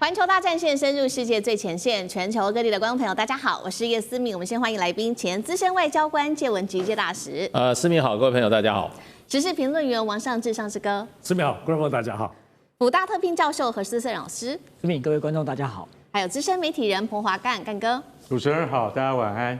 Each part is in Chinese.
环球大战线深入世界最前线，全球各地的观众朋友，大家好，我是叶思敏。我们先欢迎来宾，前资深外交官介文吉介大使。思敏好，各位朋友大家好。时事评论员王尚志上志哥。思敏好，观众朋友大家好。辅大特聘教授何思胜老师。思敏，各位观众大家好。还有资深媒体人彭华干哥。主持人好，大家晚安。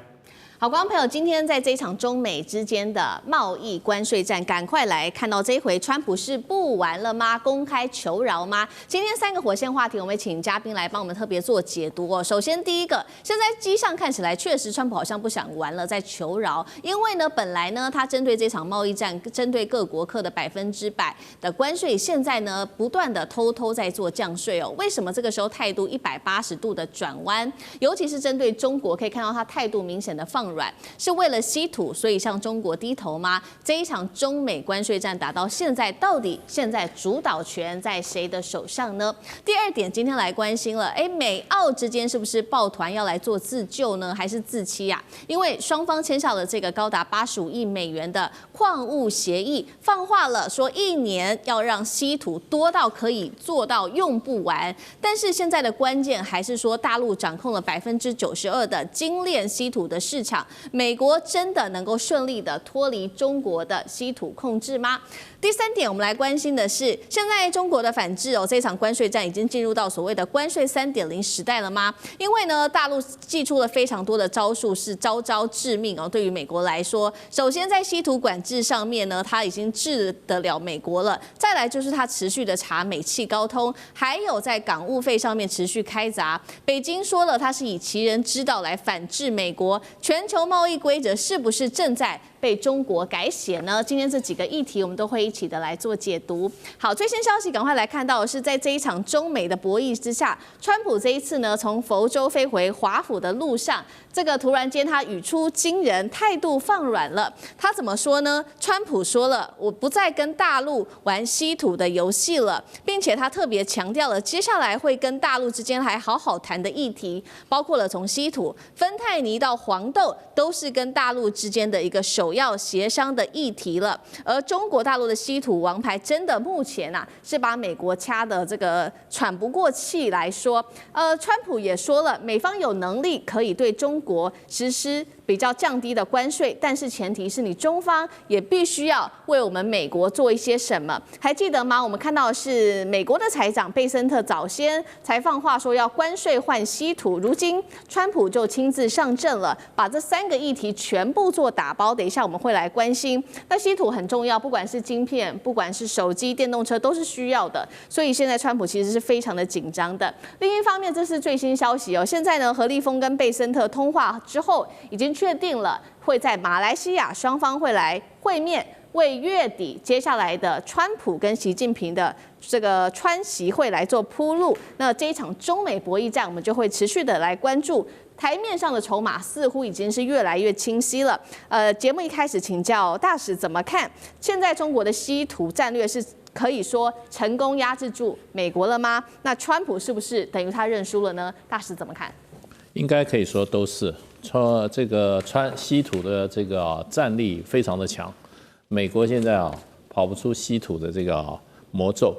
好，观众朋友，今天在这一场中美之间的贸易关税战，赶快来看到这一回，川普是不玩了吗？公开求饶吗？今天3个火线话题，我们请嘉宾来帮我们特别做解读哦。首先，第一个，现在机上看起来确实川普好像不想玩了，在求饶，因为呢，本来呢，他针对这场贸易战，针对各国课的100%的关税，现在呢，不断的偷偷在做降税哦。为什么这个时候态度180度的转弯？尤其是针对中国，可以看到他态度明显的放软，是为了稀土，所以向中国低头吗？这一场中美关税战打到现在，到底现在主导权在谁的手上呢？第二点，今天来关心了，美澳之间是不是抱团要来做自救呢，还是自欺啊？因为双方签下了这个高达85亿美元的矿物协议，放话了说1年要让稀土多到可以做到用不完。但是现在的关键还是说，大陆掌控了92%的精炼稀土的市场。美国真的能够顺利的脱离中国的稀土控制吗？第三点，我们来关心的是，现在中国的反制这场关税战已经进入到所谓的关税3.0时代了吗？因为呢，大陆祭出了非常多的招数，是招招致命对于美国来说，首先在稀土管制上面呢，它已经治得了美国了。再来就是它持续的查美气高通，还有在港务费上面持续开闸。北京说了，它是以其人之道来反制美国。全球贸易规则是不是正在被中国改写呢？今天这几个议题，我们都会一起的来做解读。好，最新消息，赶快来看到的是，在这一场中美的博弈之下，川普这一次呢，从佛州飞回华府的路上，这个突然间他语出惊人，态度放软了。他怎么说呢？川普说了，我不再跟大陆玩稀土的游戏了，并且他特别强调了，接下来会跟大陆之间还好好谈的议题，包括了从稀土、芬太尼到黄豆，都是跟大陆之间的一个首要协商的议题了。而中国大陆的稀土王牌，真的目前是把美国掐的这个喘不过气来说。川普也说了，美方有能力可以对中国实施比较降低的关税，但是前提是你中方也必须要为我们美国做一些什么。还记得吗？我们看到的是美国的财长贝森特早先才放话说要关税换稀土，如今川普就亲自上阵了，把这3个议题全部做打包。等一下我们会来关心。那稀土很重要，不管是晶片，不管是手机、电动车，都是需要的。所以现在川普其实是非常的紧张的。另一方面，这是最新消息现在呢，何立峰跟贝森特通话之后，已经确定了会在马来西亚双方会来会面，为月底接下来的川普跟习近平的这个川习会来做铺路。那这一场中美博弈战，我们就会持续的来关注。台面上的筹码似乎已经是越来越清晰了。节目一开始请教大使怎么看？现在中国的稀土战略是可以说成功压制住美国了吗？那川普是不是等于他认输了呢？大使怎么看？应该可以说都是。这个稀土的这个战力非常的强，美国现在跑不出稀土的这个魔咒。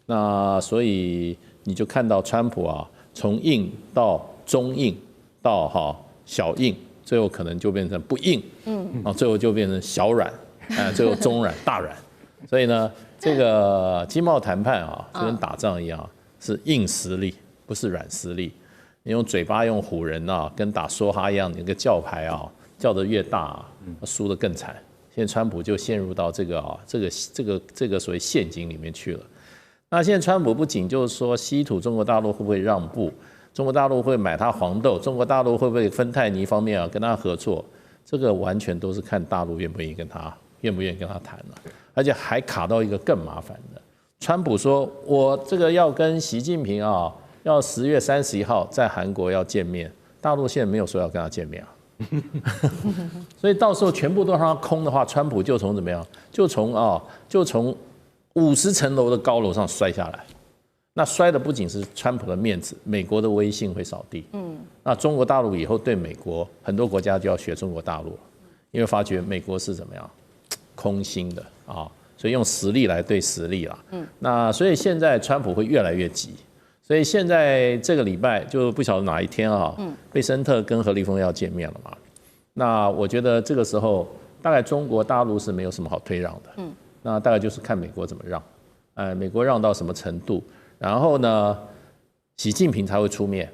那所以你就看到川普从硬到中硬。到小硬，最后可能就变成不硬，最后就变成小软，最后中软、大软。所以呢，这个经贸谈判就跟打仗一样，是硬实力，不是软实力。你用嘴巴用唬人跟打梭哈一样，你那个叫牌叫得越大，输得更惨。现在川普就陷入到这个所谓陷阱里面去了。那现在川普不仅就是说稀土中国大陆会不会让步？中国大陆会买它黄豆，中国大陆会不会芬太尼方面跟他合作？这个完全都是看大陆愿不愿意跟他谈了，而且还卡到一个更麻烦的。川普说，我这个要跟习近平要10月31号在韩国要见面，大陆现在没有说要跟他见面所以到时候全部都让他空的话，川普就从怎么样？就从50层楼的高楼上摔下来。那摔的不仅是川普的面子，美国的威信会扫地。那中国大陆以后对美国很多国家就要学中国大陆了，因为发觉美国是怎么样空心的所以用实力来对实力啦。那所以现在川普会越来越急。所以现在这个礼拜就不晓得哪一天啊，贝森特跟何立峰要见面了嘛。那我觉得这个时候大概中国大陆是没有什么好退让的，那大概就是看美国怎么让，美国让到什么程度，然后呢，习近平才会出面。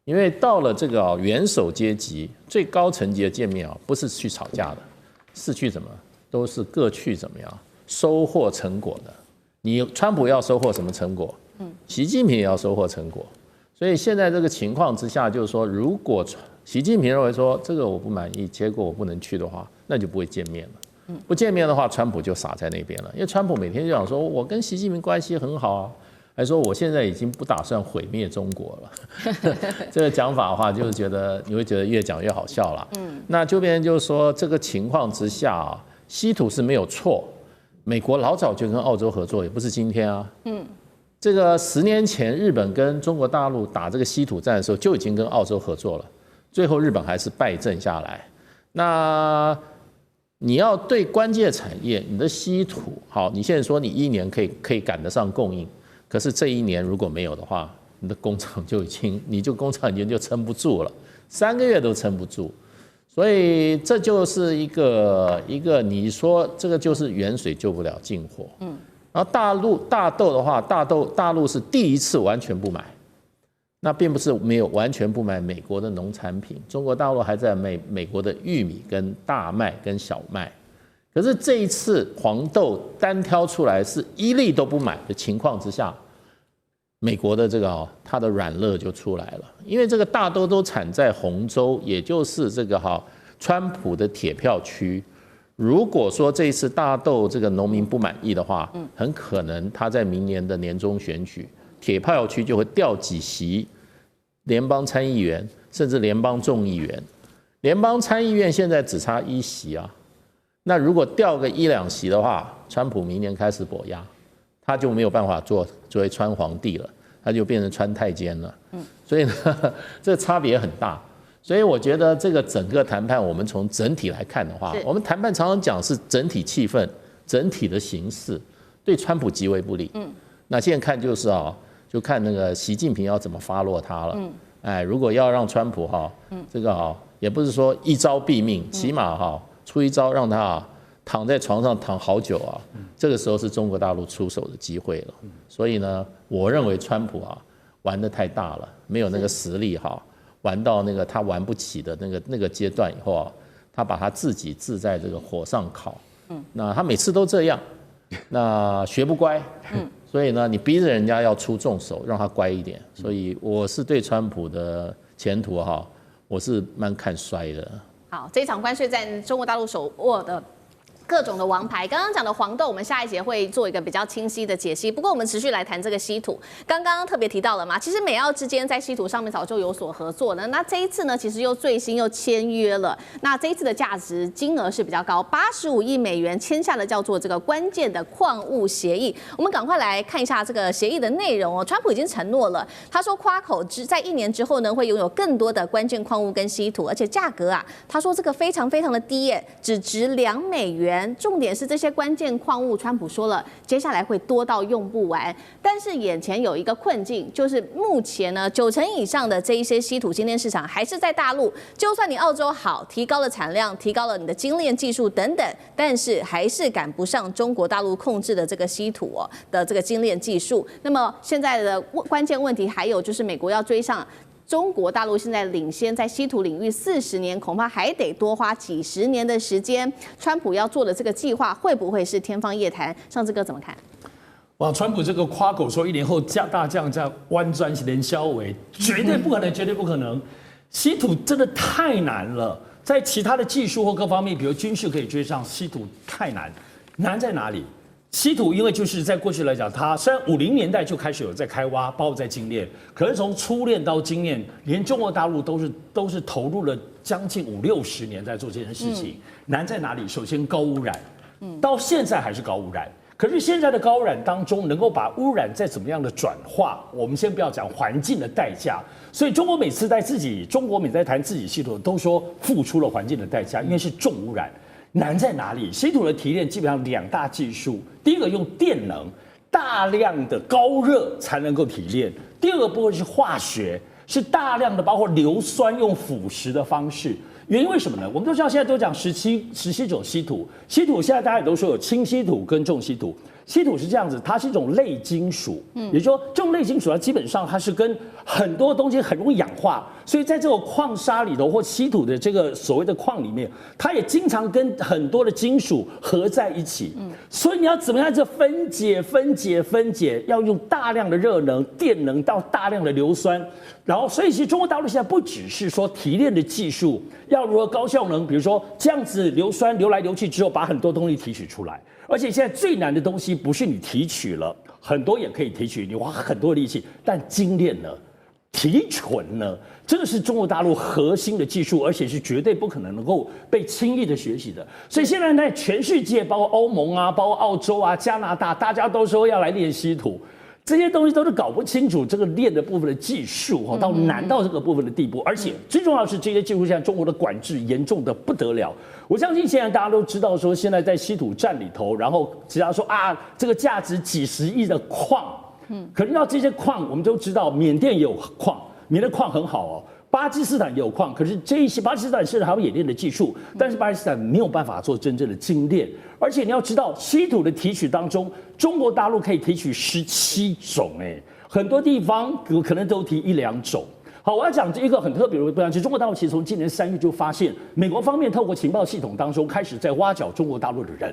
因为到了这个元首阶级最高层级的见面啊，不是去吵架的，是去怎么都是各去怎么样收获成果的。你川普要收获什么成果？习近平也要收获成果。所以现在这个情况之下，就是说，如果习近平认为说这个我不满意，结果我不能去的话，那就不会见面了。不见面的话，川普就傻在那边了。因为川普每天就讲说，我跟习近平关系很好啊。还说我现在已经不打算毁灭中国了，这个讲法的话，就是觉得你会觉得越讲越好笑了。那就变成就是说，这个情况之下啊，稀土是没有错，美国老早就跟澳洲合作，也不是今天啊。这个10年前日本跟中国大陆打这个稀土战的时候，就已经跟澳洲合作了，最后日本还是败阵下来。那你要对关键产业，你的稀土好，你现在说你1年可以赶得上供应。可是这1年如果没有的话，你的工厂就已经，工厂已经就撑不住了，3个月都撑不住，所以这就是一个你说这个就是远水救不了近火，然后大豆的话，大陆是第一次完全不买，那并不是没有完全不买美国的农产品，中国大陆还在美国的玉米跟大麦跟小麦。可是这一次黄豆单挑出来是1粒都不买的情况之下，美国的这个它的软肋就出来了，因为这个大豆都产在红州，也就是这个川普的铁票区。如果说这一次大豆这个农民不满意的话，很可能他在明年的年中选举，铁票区就会掉几席联邦参议员，甚至联邦众议员。联邦参议院现在只差1席啊。那如果掉个1、2席的话，川普明年开始跛押，他就没有办法作为川皇帝了，他就变成川太监了。所以呢，这差别很大。所以我觉得这个整个谈判，我们从整体来看的话，我们谈判常常讲是整体气氛、整体的形势，对川普极为不利。那现在看就是就看那个习近平要怎么发落他了。如果要让川普这个也不是说一招毙命，起码出一招让他躺在床上躺好久这个时候是中国大陆出手的机会了。所以呢，我认为川普玩得太大了，没有那个实力玩到那个他玩不起的那个阶段以后他把他自己置在这个火上烤。那他每次都这样，那学不乖。所以呢，你逼着人家要出重手，让他乖一点。所以我是对川普的前途我是蛮看衰的。好，这一场关税战，中国大陆手握的各种的王牌。刚刚讲的黄豆，我们下一节会做一个比较清晰的解析。不过我们持续来谈这个稀土。刚刚特别提到了嘛，其实美澳之间在稀土上面早就有所合作的。那这一次呢，其实又最新又签约了。那这一次的价值金额是比较高，85亿美元签下了叫做这个关键的矿物协议。我们赶快来看一下这个协议的内容川普已经承诺了，他说夸口在1年之后呢，会拥有更多的关键矿物跟稀土，而且价格他说这个非常非常的低耶，只值2美元。重点是这些关键矿物，川普说了，接下来会多到用不完。但是眼前有一个困境，就是目前呢，90%以上的这一些稀土精炼市场还是在大陆。就算你澳洲好，提高了产量，提高了你的精炼技术等等，但是还是赶不上中国大陆控制的这个稀土的这个精炼技术。那么现在的关键问题还有就是美国要追上。中国大陆现在领先在稀土领域40年，恐怕还得多花几十年的时间。川普要做的这个计划会不会是天方夜谭？上志哥怎么看？哇，川普这个夸口说1年后大降价弯专连销为，绝对不可能，绝对不可能。稀土真的太难了，在其他的技术或各方面，比如军事可以追上，稀土太难。难在哪里？稀土因为就是在过去来讲，它虽然50年代就开始有在开挖，包括在精炼，可是从初炼到精炼，连中国大陆都是投入了将近50-60年在做这件事情。难在哪里？首先高污染，到现在还是高污染。可是现在的高污染当中，能够把污染再怎么样的转化，我们先不要讲环境的代价。所以中国每次在谈自己稀土，都说付出了环境的代价，因为是重污染。难在哪里？稀土的提炼基本上2大技术，第一个用电能，大量的高热才能够提炼。第二个部分是化学，是大量的包括硫酸用腐蚀的方式。原因为什么呢？我们都知道现在都讲17种稀土，稀土现在大家也都说有轻稀土跟重稀土。稀土是这样子，它是一种类金属，也就是说这种类金属它基本上它是跟很多东西很容易氧化，所以在这种矿砂里头或稀土的这个所谓的矿里面，它也经常跟很多的金属合在一起。所以你要怎么样这分解，要用大量的热能、电能到大量的硫酸。然后，所以其实中国大陆现在不只是说提炼的技术要如何高效能，比如说这样子硫酸流来流去之后，把很多东西提取出来。而且现在最难的东西不是你提取了，很多也可以提取，你花很多力气，但精炼呢、提纯呢，这个是中国大陆核心的技术，而且是绝对不可能够被轻易的学习的。所以现在在全世界，包括欧盟啊，包括澳洲啊、加拿大，大家都说要来炼稀土。这些东西都是搞不清楚这个炼的部分的技术到难到这个部分的地步，而且最重要的是这些技术现在中国的管制严重的不得了。我相信现在大家都知道说，现在在稀土站里头，然后只要说啊，这个价值几十亿的矿，可是要这些矿，我们都知道缅甸也有矿，缅甸矿很好哦。巴基斯坦也有矿，可是这一些巴基斯坦甚至还有冶炼的技术，但是巴基斯坦没有办法做真正的精炼。而且你要知道，稀土的提取当中，中国大陆可以提取17种，很多地方可能都提1、2种。好，我要讲这一个很特别的不一样，就是中国大陆其实从今年3月就发现，美国方面透过情报系统当中开始在挖角中国大陆的人。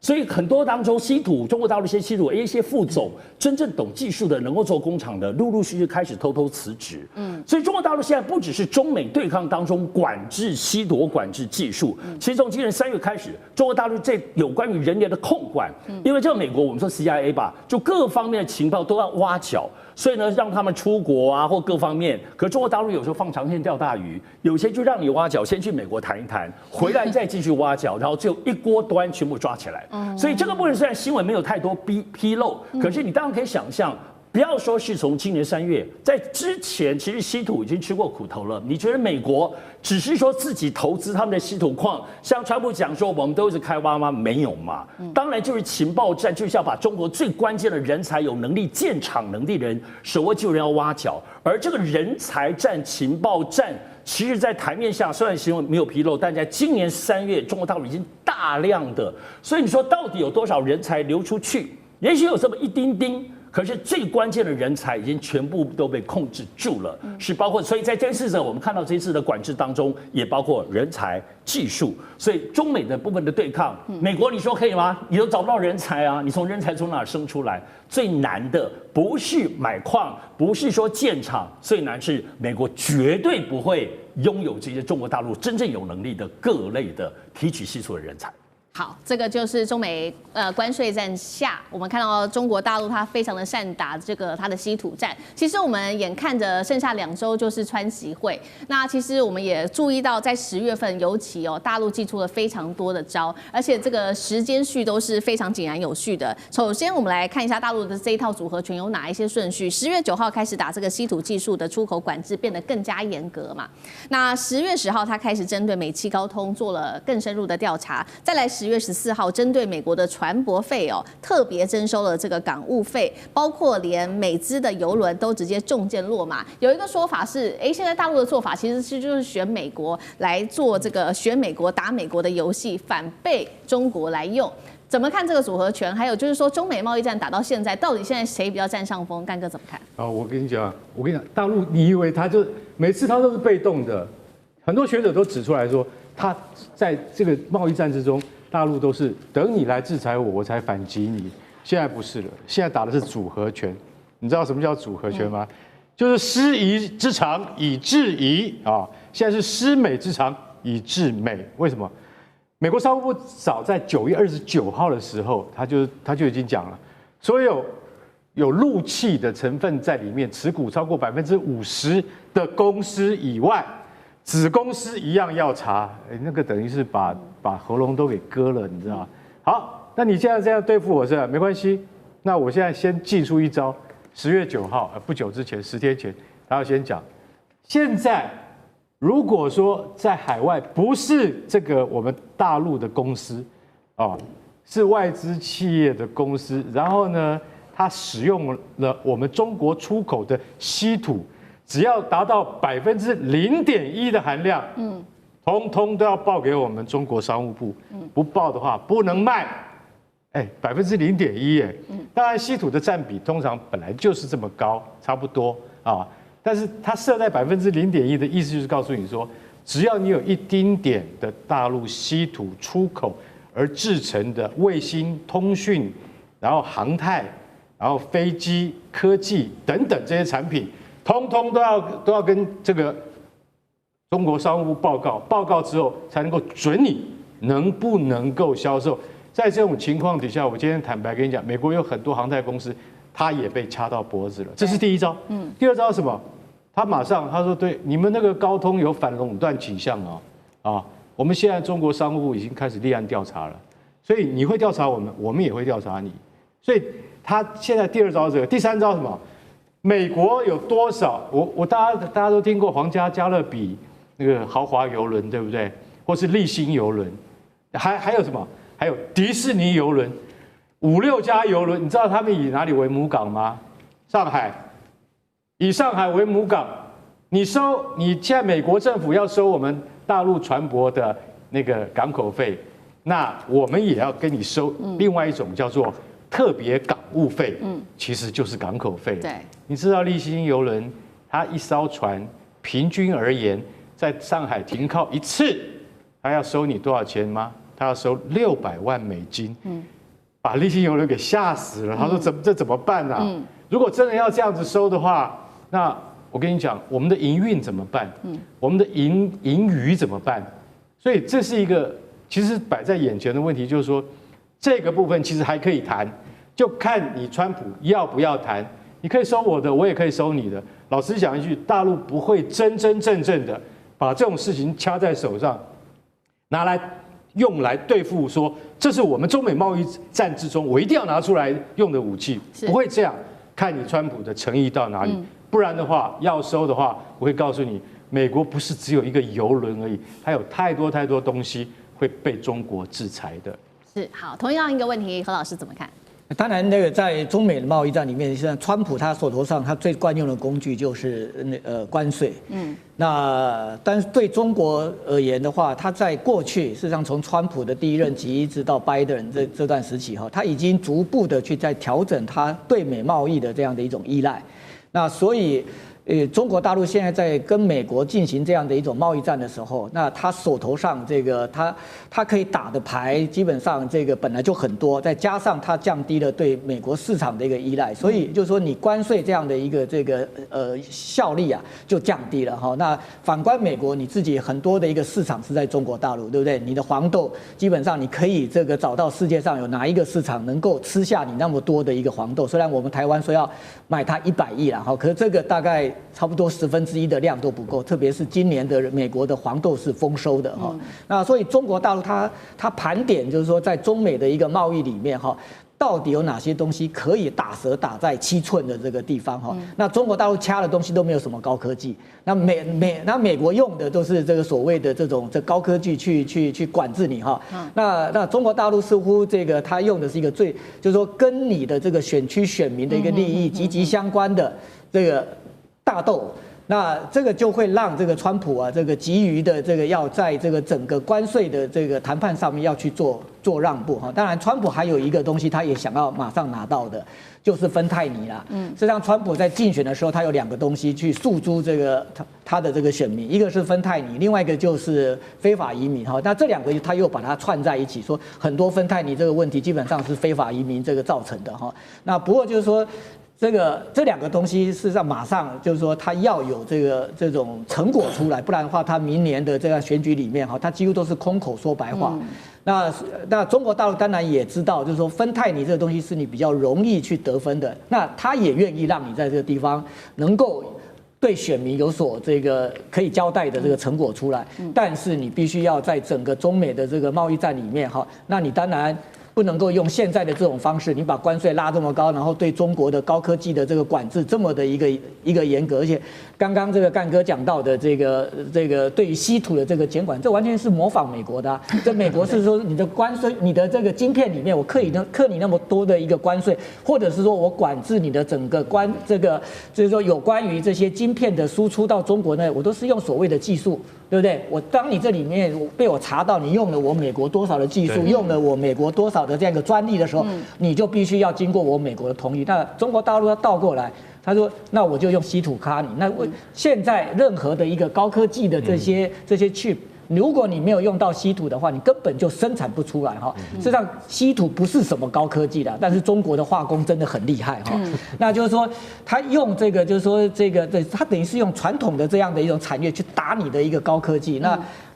所以很多当中稀土，中国大陆一些稀土，一些副总，真正懂技术的，能够做工厂的，陆陆续续开始偷偷辞职。所以中国大陆现在不只是中美对抗当中管制稀土、管制技术，其实从今年3月开始，中国大陆这有关于人员的控管，因为这个美国我们说 CIA 吧，就各方面的情报都要挖角。所以呢，让他们出国啊，或各方面。可中国大陆有时候放长线钓大鱼，有些就让你挖角，先去美国谈一谈，回来再继续挖角，然后就一锅端全部抓起来。所以这个部分虽然新闻没有太多披露，可是你当然可以想象。不要说是从今年3月，在之前其实稀土已经吃过苦头了。你觉得美国只是说自己投资他们的稀土矿，像川普讲说我们都一直开挖吗？没有嘛。当然就是情报战，就是要把中国最关键的人才、有能力建厂能力的人，手握就人要挖角。而这个人才战、情报战，其实在台面下虽然新闻没有披露，但在今年3月，中国大陆已经大量的。所以你说到底有多少人才流出去？也许有这么一丁丁。可是最关键的人才已经全部都被控制住了，是包括，所以在这次的我们看到这一次的管制当中，也包括人才、技术，所以中美的部分的对抗，美国你说可以吗？你都找不到人才啊，你从人才从哪生出来？最难的不是买矿，不是说建厂，最难是美国绝对不会拥有这些中国大陆真正有能力的各类的提取稀土的人才。好，这个就是中美关税战下，我们看到中国大陆它非常的善打这个它的稀土战。其实我们眼看着剩下2周就是川习会，那其实我们也注意到，在10月份尤其大陆祭出了非常多的招，而且这个时间序都是非常井然有序的。首先我们来看一下大陆的这一套组合拳有哪一些顺序。10月9号开始打这个稀土技术的出口管制变得更加严格嘛，那10月10号它开始针对美企高通做了更深入的调查，再来10月14号，针对美国的船舶费特别征收了这个港务费，包括连美资的邮轮都直接中箭落马。有一个说法是，现在大陆的做法其实是就是选美国来做这个选美国打美国的游戏，反被中国来用。怎么看这个组合拳？还有就是说，中美贸易战打到现在，到底现在谁比较占上风？干哥怎么看？我跟你讲，大陆你以为他就每次他都是被动的，很多学者都指出来说，他在这个贸易战之中。大陆都是等你来制裁我，我才反击你。现在不是了，现在打的是组合拳。你知道什么叫组合拳吗？就是师夷之长以制夷啊。现在是师美之长以制美。为什么？美国商务部早在9月29号的时候，他就已经讲了，所有有陆气的成分在里面，持股超过50%的公司以外。子公司一样要查，那个等于是把喉咙都给割了，你知道吗？好，那你现在这样对付我是吧？没关系，那我现在先祭出一招。10月9号，不久之前，10天前，他要先讲，现在如果说在海外不是这个我们大陆的公司，是外资企业的公司，然后呢，它使用了我们中国出口的稀土，只要达到0.1%的含量，通通都要报给我们中国商务部，不报的话不能卖。0.1%哎，当然稀土的占比通常本来就是这么高，差不多啊。但是它设在0.1%的意思就是告诉你说，只要你有一丁点的大陆稀土出口而制成的卫星、通讯，然后航太，然后飞机、科技等等这些产品，通通都要跟这个中国商务部报告，报告之后才能够准你能不能够销售。在这种情况底下，我今天坦白跟你讲，美国有很多航太公司，它也被掐到脖子了，这是第一招。第二招是什么？他马上他说，对，你们那个高通有反垄断倾向啊，我们现在中国商务部已经开始立案调查了，所以你会调查我们，我们也会调查你。所以他现在第二招这个，第三招什么？美国有多少？大家都听过皇家加勒比那个豪华邮轮，对不对？或是丽星邮轮，还有什么？还有迪士尼邮轮，5、6家邮轮，你知道他们以哪里为母港吗？上海，以上海为母港。你现在美国政府要收我们大陆船舶的那个港口费，那我们也要跟你收另外一种叫做特别港务费，其实就是港口费。对，你知道丽星邮轮它一艘船平均而言在上海停靠一次，它要收你多少钱吗？他要收600万美金，把丽星邮轮给吓死了。他说这怎么办啊？如果真的要这样子收的话，那我跟你讲，我们的营运怎么办？我们的盈余怎么办？所以这是一个其实摆在眼前的问题，就是说这个部分其实还可以谈，就看你川普要不要谈。你可以收我的，我也可以收你的。老实讲一句，大陆不会真正的把这种事情掐在手上，拿来用来对付说这是我们中美贸易战之中我一定要拿出来用的武器，不会这样。看你川普的诚意到哪里，不然的话要收的话，我会告诉你，美国不是只有一个邮轮而已，它有太多东西会被中国制裁的。是好，同样一个问题，何老师怎么看？当然，那个在中美的贸易战里面，像川普他手头上他最惯用的工具就是关税。但是对中国而言的话，他在过去事实上从川普的第一任期一直到拜登这段时期他已经逐步的去在调整他对美贸易的这样的一种依赖。那所以。中国大陆现在在跟美国进行这样的一种贸易战的时候，那他手头上这个他可以打的牌，基本上这个本来就很多，再加上他降低了对美国市场的一个依赖，所以就是说你关税这样的一个这个效力啊就降低了哈。那反观美国，你自己很多的一个市场是在中国大陆，对不对？你的黄豆基本上你可以这个找到世界上有哪一个市场能够吃下你那么多的一个黄豆，虽然我们台湾说要买它100亿啦，可是这个大概差不多1/10的量都不够，特别是今年的美国的黄豆是丰收的哈。那所以中国大陆它盘点就是说，在中美的一个贸易里面哈，到底有哪些东西可以打折打在7寸的这个地方哈？那中国大陆掐的东西都没有什么高科技，那美国用的都是这个所谓的这高科技去管制你哈。那中国大陆似乎这个它用的是一个就是说跟你的这个选区选民的一个利益息息相关的这个大斗。那这个就会让这个川普啊，这个急于的这个要在这个整个关税的这个谈判上面要去做让步哈。当然，川普还有一个东西，他也想要马上拿到的，就是芬太尼啦。实际上，川普在竞选的时候，他有2个东西去诉诸这个他的这个选民，一个是芬太尼，另外一个就是非法移民哈。那这2个他又把它串在一起，说很多芬太尼这个问题基本上是非法移民这个造成的哈。那不过就是说。这2个东西，事实上马上就是说，他要有这种成果出来，不然的话，他明年的这个选举里面哈，他几乎都是空口说白话。那中国大陆当然也知道，就是说芬太尼这个东西是你比较容易去得分的，那他也愿意让你在这个地方能够对选民有所这个可以交代的这个成果出来，但是你必须要在整个中美的这个贸易战里面哈，那你当然。不能够用现在的这种方式，你把关税拉这么高，然后对中国的高科技的这个管制这么的一个严格，而且刚刚这个干哥讲到的这个对于稀土的这个监管，这完全是模仿美国的、啊。这美国是说你的关税，你的这个晶片里面我课你那么多的一个关税，或者是说我管制你的整个就是说有关于这些晶片的输出到中国呢，我都是用所谓的技术，对不对？当你这里面被我查到你用了我美国多少的技术，用了我美国多少的这样一个专利的时候，你就必须要经过我美国的同意。那中国大陆要倒过来。他说：“那我就用稀土卡你。那现在任何的一个高科技的这些 chip， 如果你没有用到稀土的话，你根本就生产不出来哈。事实上，稀土不是什么高科技的，但是中国的化工真的很厉害哈。那就是说，他用这个，就是说他等于是用传统的这样的一种产业去打你的一个高科技。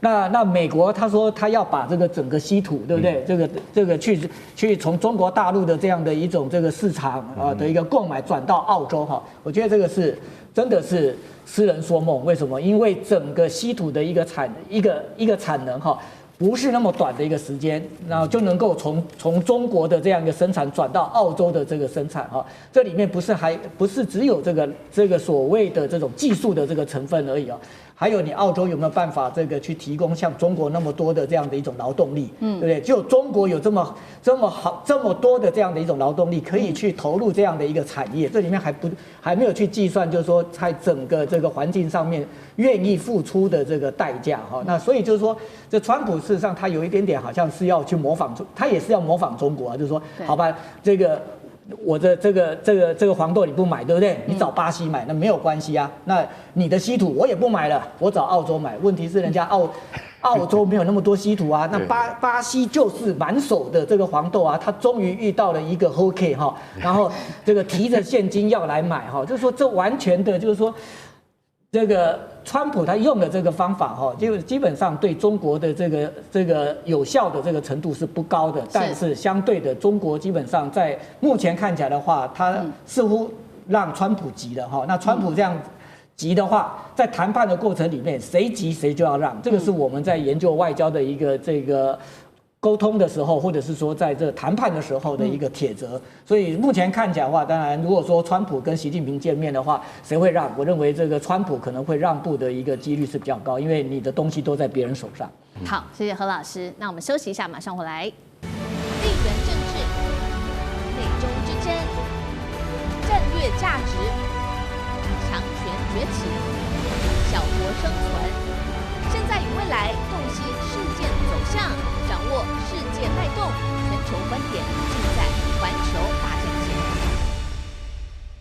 那美国他说他要把这个整个稀土，对不对？这个去从中国大陆的这样的一种这个市场啊的一个购买转到澳洲哈，我觉得这个是真的是痴人说梦。为什么？因为整个稀土的一个产能哈，不是那么短的一个时间，然后就能够从中国的这样一个生产转到澳洲的这个生产哈，这里面不是只有这个所谓的这种技术的这个成分而已啊。还有你澳洲有没有办法去提供像中国那么多的这样的一种劳动力，对不对？只有中国有这么多的这样的一种劳动力可以去投入这样的一个产业，这里面还没有去计算，就是说在整个这个环境上面愿意付出的这个代价哈。那所以就是说，这川普事实上他有一点点好像是要去模仿，他也是要模仿中国啊，就是说好吧，我的这个黄豆你不买，对不对？你找巴西买那没有关系啊。那你的稀土我也不买了，我找澳洲买。问题是人家澳洲没有那么多稀土啊。那巴西就是满手的这个黄豆啊，他终于遇到了一个 OK 哈，然后这个提着现金要来买哈，就是说这完全的就是说。这个川普他用的这个方法哈，就基本上对中国的这个有效的这个程度是不高的，但是相对的，中国基本上在目前看起来的话，他似乎让川普急了哈。那川普这样急的话，在谈判的过程里面，谁急谁就要让，这个是我们在研究外交的一个沟通的时候，或者是说在这谈判的时候的一个铁则。所以目前看起来的话，当然如果说川普跟习近平见面的话，谁会让？我认为这个川普可能会让步的一个几率是比较高，因为你的东西都在别人手上。好，谢谢何老师。那我们休息一下，马上回来。地缘政治、美中之争、战略价值、强权崛起、小国